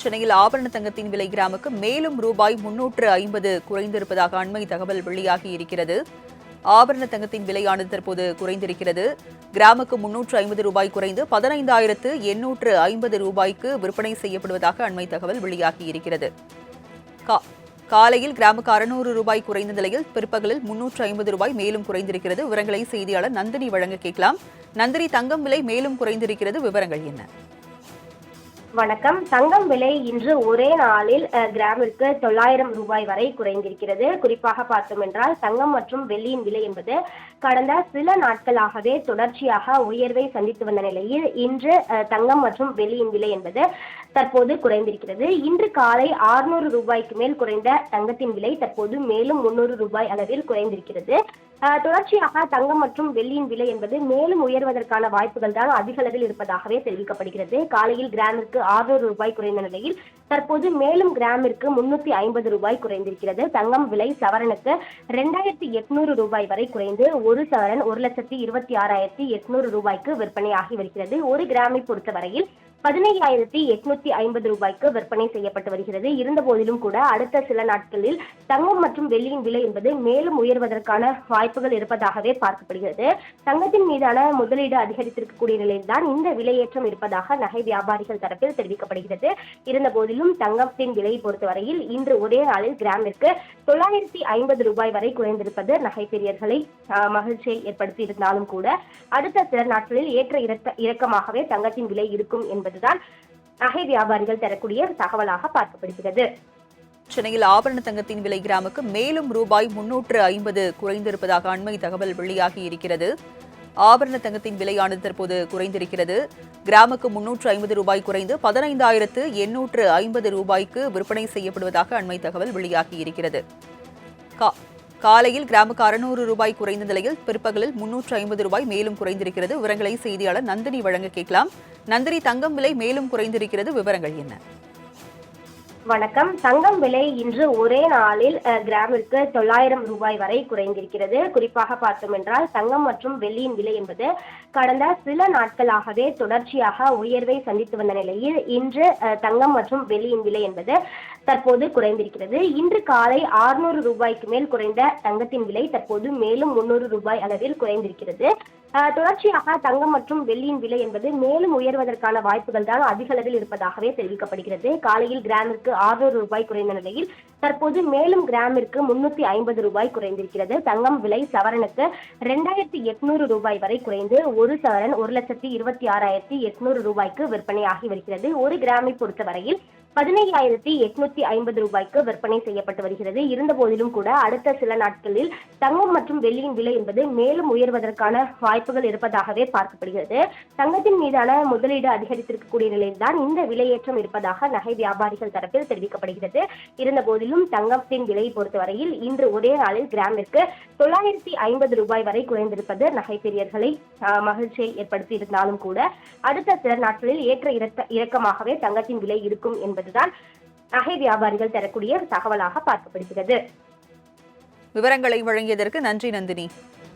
சென்னையில் ஆபரண தங்கத்தின் விலை கிராமுக்கு மேலும் ரூபாய் 350 குறைந்திருப்பதாக அண்மை தகவல் வெளியாகி இருக்கிறது. ஆபரண தங்கத்தின் விலையானது தற்போது குறைந்திருக்கிறது. கிராமுக்கு 350 ரூபாய் குறைந்து 15,850 ரூபாய்க்கு விற்பனை செய்யப்படுவதாக அண்மை தகவல் வெளியாகி இருக்கிறது. காலையில் கிராமுக்கு 600 ரூபாய் குறைந்த நிலையில் பிற்பகலில் 350 ரூபாய் மேலும் குறைந்திருக்கிறது. விவரங்களை செய்தியாளர் நந்தினி வழங்க கேட்கலாம். நந்தினி, தங்கம் விலை மேலும் குறைந்திருக்கிறது, விவரங்கள் என்ன? வணக்கம். தங்கம் விலை இன்று ஒரே நாளில் கிராமிற்கு 900 ரூபாய் வரை குறைந்திருக்கிறது. குறிப்பாக பார்த்தோம் என்றால் தங்கம் மற்றும் வெள்ளியின் விலை என்பது கடந்த சில நாட்களாகவே தொடர்ச்சியாக உயர்வை சந்தித்து வந்த நிலையில் இன்று தங்கம் மற்றும் வெள்ளியின் விலை என்பது தற்போது குறைந்திருக்கிறது. இன்று காலை 600 ரூபாய்க்கு மேல் குறைந்த தங்கத்தின் விலை தற்போது மேலும் 300 ரூபாய் அளவில் குறைந்திருக்கிறது. தொடர்ச்சியாக தங்கம் மற்றும் வெள்ளியின் விலை என்பது மேலும் உயர்வதற்கான வாய்ப்புகள் தான் அதிக அளவில் இருப்பதாகவே தெரிவிக்கப்படுகிறது. காலையில் கிராமிற்கு 600 ரூபாய் குறைந்த நிலையில் தற்போது மேலும் கிராமிற்கு 350 ரூபாய் குறைந்திருக்கிறது. தங்கம் விலை சவரனுக்கு 2800 ரூபாய் வரை குறைந்து ஒரு சவரன் 1,26,800 ரூபாய்க்கு விற்பனையாகி வருகிறது. ஒரு கிராமை பொறுத்தவரையில் 15,850 ரூபாய்க்கு விற்பனை செய்யப்பட்டு வருகிறது. இருந்த போதிலும் கூட அடுத்த சில நாட்களில் தங்கம் மற்றும் வெள்ளியின் விலை என்பது மேலும் உயர்வதற்கான வாய்ப்புகள் இருப்பதாகவே பார்க்கப்படுகிறது. தங்கத்தின் மீதான முதலீடு அதிகரித்திருக்கக்கூடிய நிலையில்தான் இந்த விலையேற்றம் இருப்பதாக நகை வியாபாரிகள் தரப்பில் தெரிவிக்கப்படுகிறது. இருந்த போதிலும் தங்கத்தின் விலையை பொறுத்தவரையில் இன்று ஒரே நாளில் கிராமிற்கு 950 ரூபாய் வரை குறைந்திருப்பது நகை பிரியர்களை மகிழ்ச்சியை ஏற்படுத்தி இருந்தாலும் கூட அடுத்த சில நாட்களில் ஏற்ற இறக்கமாகவே தங்கத்தின் விலை இருக்கும் என்பதுதான் நகை வியாபாரிகள் தரக்கூடிய தகவலாக பார்க்கப்படுகிறது. சென்னையில் ஆபரண தங்கத்தின் விலை கிராமுக்கு மேலும் ரூபாய் 350 குறைந்திருப்பதாக அண்மை தகவல் வெளியாகி இருக்கிறது. ஆபரண தங்கத்தின் விலையானது தற்போது குறைந்திருக்கிறது. கிராமுக்கு 350 ரூபாய் குறைந்து 15,850 ரூபாய்க்கு விற்பனை செய்யப்படுவதாக அண்மை தகவல் வெளியாகி இருக்கிறது. காலையில் கிராமுக்கு 600 ரூபாய் குறைந்த நிலையில் பிற்பகலில் 350 ரூபாய் மேலும் குறைந்திருக்கிறது. விவரங்களை செய்தியாளர் நந்தினி வழங்க கேட்கலாம். நந்தினி, தங்கம் விலை மேலும் குறைந்திருக்கிறது, விவரங்கள் என்ன? வணக்கம். தங்கம் விலை இன்று ஒரே நாளில் கிராமிற்கு 900 ரூபாய் வரை குறைந்திருக்கிறது. குறிப்பாக பார்த்தோம் என்றால் தங்கம் மற்றும் வெள்ளியின் விலை என்பது கடந்த சில நாட்களாகவே தொடர்ச்சியாக உயர்வை சந்தித்து வந்த நிலையில் இன்று தங்கம் மற்றும் வெள்ளியின் விலை என்பது தற்போது குறைந்திருக்கிறது. இன்று காலை 600 ரூபாய்க்கு மேல் குறைந்த தங்கத்தின் விலை தற்போது மேலும் 300 ரூபாய் அளவில் குறைந்திருக்கிறது. தொடர்ச்சியாக தங்கம் மற்றும் வெள்ளியின் விலை என்பது மேலும் உயர்வதற்கான வாய்ப்புகள் தான் அதிக அளவில் இருப்பதாகவே தெரிவிக்கப்படுகிறது. காலையில் கிராமிற்கு 600 ரூபாய் குறைந்த நிலையில் தற்போது மேலும் கிராமிற்கு 350 ரூபாய் குறைந்திருக்கிறது. தங்கம் விலை சவரனுக்கு 2,800 ரூபாய் வரை குறைந்து ஒரு சவரன் 1,26,800 ரூபாய்க்கு விற்பனையாகி வருகிறது. ஒரு கிராமை பொறுத்தவரையில் 15,850 ரூபாய்க்கு விற்பனை செய்யப்பட்டு வருகிறது. இருந்த போதிலும் கூட அடுத்த சில நாட்களில் தங்கம் மற்றும் வெள்ளியின் விலை என்பது மேலும் உயர்வதற்கான வாய்ப்புகள் இருப்பதாகவே பார்க்கப்படுகிறது. தங்கத்தின் மீதான முதலீடு அதிகரித்திருக்கக்கூடிய நிலையில்தான் இந்த விலையேற்றம் இருப்பதாக நகை வியாபாரிகள் தரப்பில் தெரிவிக்கப்படுகிறது. இருந்த போதிலும் தங்கத்தின் விலையை பொறுத்தவரையில் இன்று ஒரே நாளில் கிராமிற்கு 950 ரூபாய் வரை குறைந்திருப்பது நகை பிரியர்களை மகிழ்ச்சியை ஏற்படுத்தி இருந்தாலும் கூட அடுத்த சில நாட்களில் ஏற்ற இறக்கமாகவே தங்கத்தின் விலை இருக்கும் என்பதுதான் நகை வியாபாரிகள் தரக்கூடிய தகவலாக பார்க்கப்படுகிறது. விவரங்களை வழங்கியதற்கு நன்றி நந்தினி.